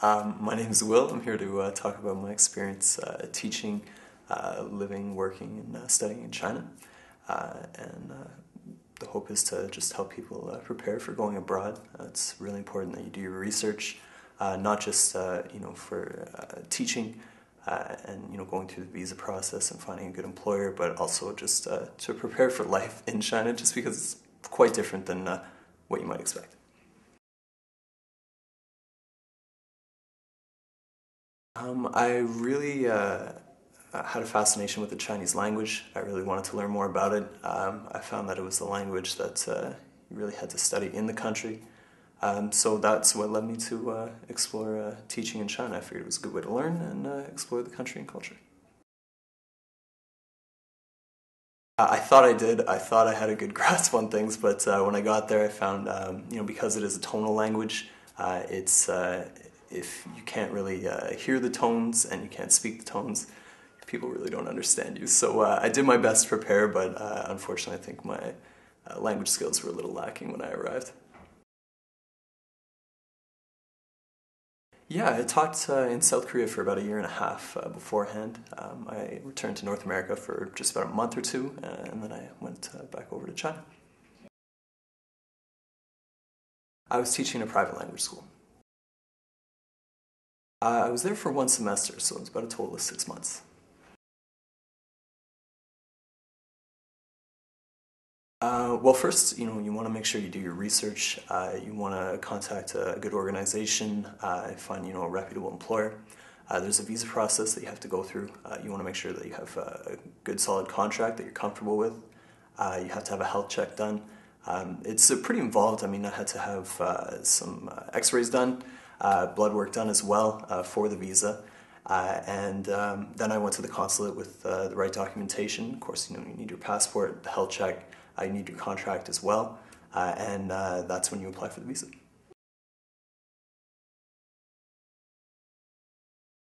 My name is Will. I'm here to talk about my experience teaching, living, working, and studying in China. And the hope is to just help people prepare for going abroad. It's really important that you do your research, not just for teaching and going through the visa process and finding a good employer, but also just to prepare for life in China, just because it's quite different than what you might expect. I really had a fascination with the Chinese language. I really wanted to learn more about it. I found that it was the language that you really had to study in the country. So that's what led me to explore teaching in China. I figured it was a good way to learn and explore the country and culture. I thought I did. I thought I had a good grasp on things, but when I got there, I found, because it is a tonal language, it's if you can't really hear the tones and you can't speak the tones, people really don't understand you. So I did my best to prepare, but unfortunately, I think my language skills were a little lacking when I arrived. Yeah, I taught in South Korea for about a year and a half beforehand. I returned to North America for just about a month or two, and then I went back over to China. I was teaching in a private language school. I was there for one semester, so it was about a total of 6 months. Well, first, you want to make sure you do your research. You want to contact a good organization, find, a reputable employer. There's a visa process that you have to go through. You want to make sure that you have a good, solid contract that you're comfortable with. You have to have a health check done. It's pretty involved. I mean, I had to have some x-rays done, blood work done as well for the visa. And then I went to the consulate with the right documentation. Of course, you need your passport, the health check, you need your contract as well, and that's when you apply for the visa.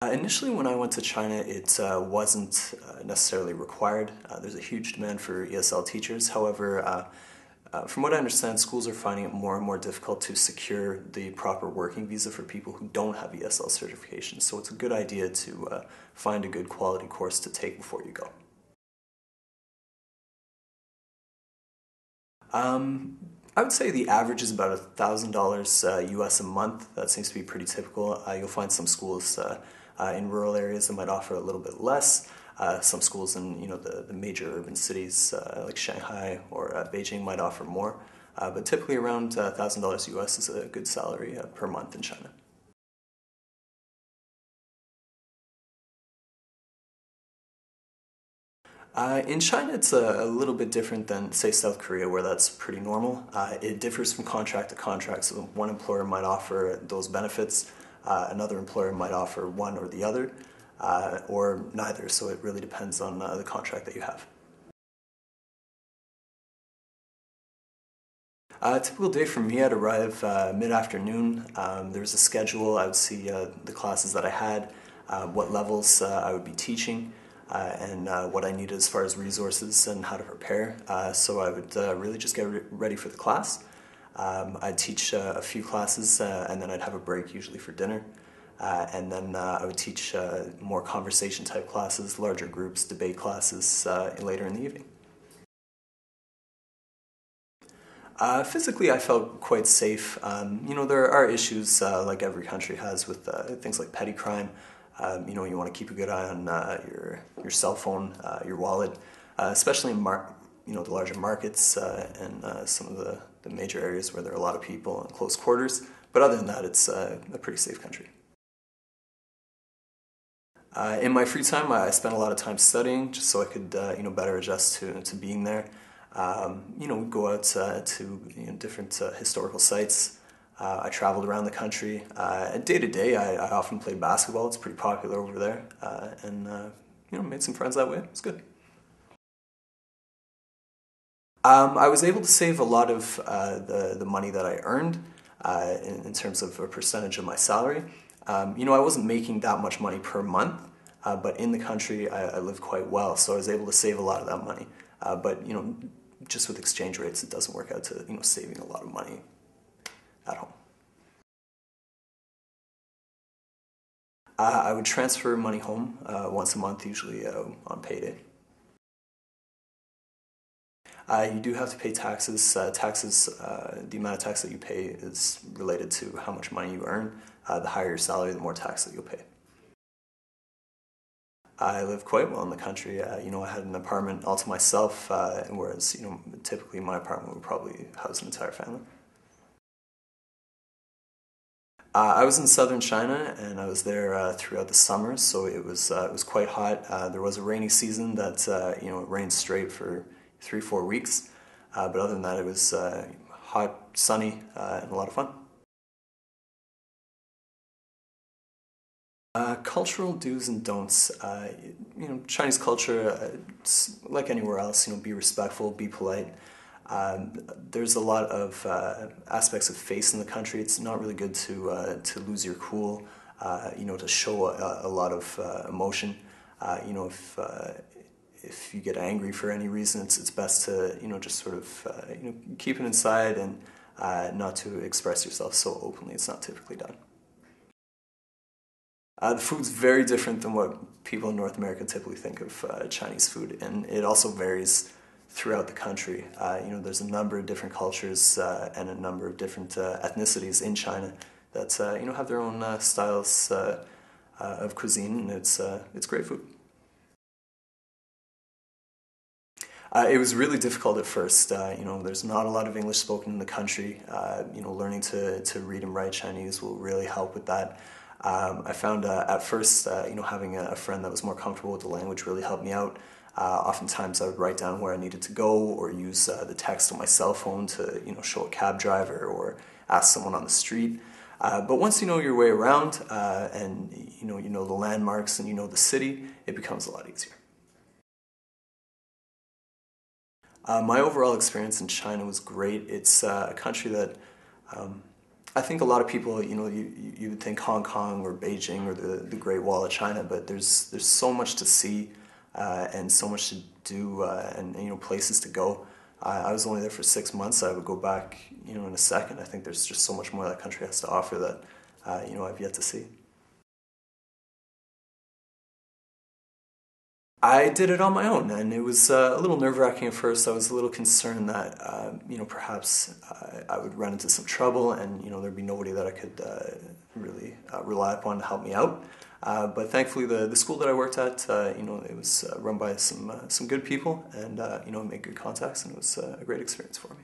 Initially, when I went to China, it wasn't necessarily required. There's a huge demand for ESL teachers. However, from what I understand, schools are finding it more and more difficult to secure the proper working visa for people who don't have ESL certification. So it's a good idea to find a good quality course to take before you go. I would say the average is about $1,000 US a month. That seems to be pretty typical. You'll find some schools in rural areas that might offer a little bit less. Some schools in the major urban cities like Shanghai or Beijing might offer more. But typically around $1,000 US is a good salary per month in China. In China, it's a little bit different than, say, South Korea, where that's pretty normal. It differs from contract to contract, so one employer might offer those benefits, another employer might offer one or the other, or neither, so it really depends on the contract that you have. A typical day for me, I'd arrive mid-afternoon. There was a schedule. I would see the classes that I had, what levels I would be teaching, and what I needed as far as resources and how to prepare. So I would really just get ready for the class. I'd teach a few classes, and then I'd have a break, usually for dinner. And then I would teach more conversation-type classes, larger groups, debate classes later in the evening. Physically, I felt quite safe. There are issues, like every country has, with things like petty crime. You want to keep a good eye on your cell phone, your wallet, especially in the larger markets and some of the major areas where there are a lot of people in close quarters. But other than that, it's a pretty safe country. In my free time, I spent a lot of time studying, just so I could, better adjust to being there. We'd go out to different historical sites. I traveled around the country. Day to day, I often played basketball. It's pretty popular over there, and made some friends that way. It's good. I was able to save a lot of the money that I earned in terms of a percentage of my salary. I wasn't making that much money per month, but in the country I lived quite well, so I was able to save a lot of that money. But just with exchange rates, it doesn't work out to saving a lot of money at home. I would transfer money home once a month, usually on payday. You do have to pay taxes. The amount of tax that you pay is related to how much money you earn. The higher your salary, the more tax that you'll pay. I live quite well in the country. I had an apartment all to myself, whereas, typically my apartment would probably house an entire family. I was in southern China, and I was there throughout the summer, so it was quite hot. There was a rainy season that it rained straight for 3-4 weeks, but other than that, it was hot, sunny, and a lot of fun. Cultural do's and don'ts. Chinese culture, it's like anywhere else. Be respectful, be polite. There's a lot of aspects of face in the country. It's not really good to lose your cool. To show a lot of emotion. If you get angry for any reason, it's best to just sort of keep it inside and not to express yourself so openly. It's not typically done. The food's very different than what people in North America typically think of Chinese food, and it also varies throughout the country. There's a number of different cultures and a number of different ethnicities in China that have their own styles of cuisine, and it's great food. It was really difficult at first. There's not a lot of English spoken in the country. Learning to read and write Chinese will really help with that. I found at first, having a friend that was more comfortable with the language really helped me out. Oftentimes I would write down where I needed to go or use the text on my cell phone to, show a cab driver or ask someone on the street. But once you know your way around and you know the landmarks and you know the city, it becomes a lot easier. My overall experience in China was great. It's a country that I think a lot of people, you would think Hong Kong or Beijing or the Great Wall of China, but there's so much to see and so much to do and places to go. I was only there for 6 months. I would go back, in a second. I think there's just so much more that country has to offer that I've yet to see. I did it on my own, and it was a little nerve-wracking at first. I was a little concerned that, perhaps I would run into some trouble, and there'd be nobody that I could really rely upon to help me out. But thankfully, the school that I worked at, it was run by some good people, and made good contacts, and it was a great experience for me.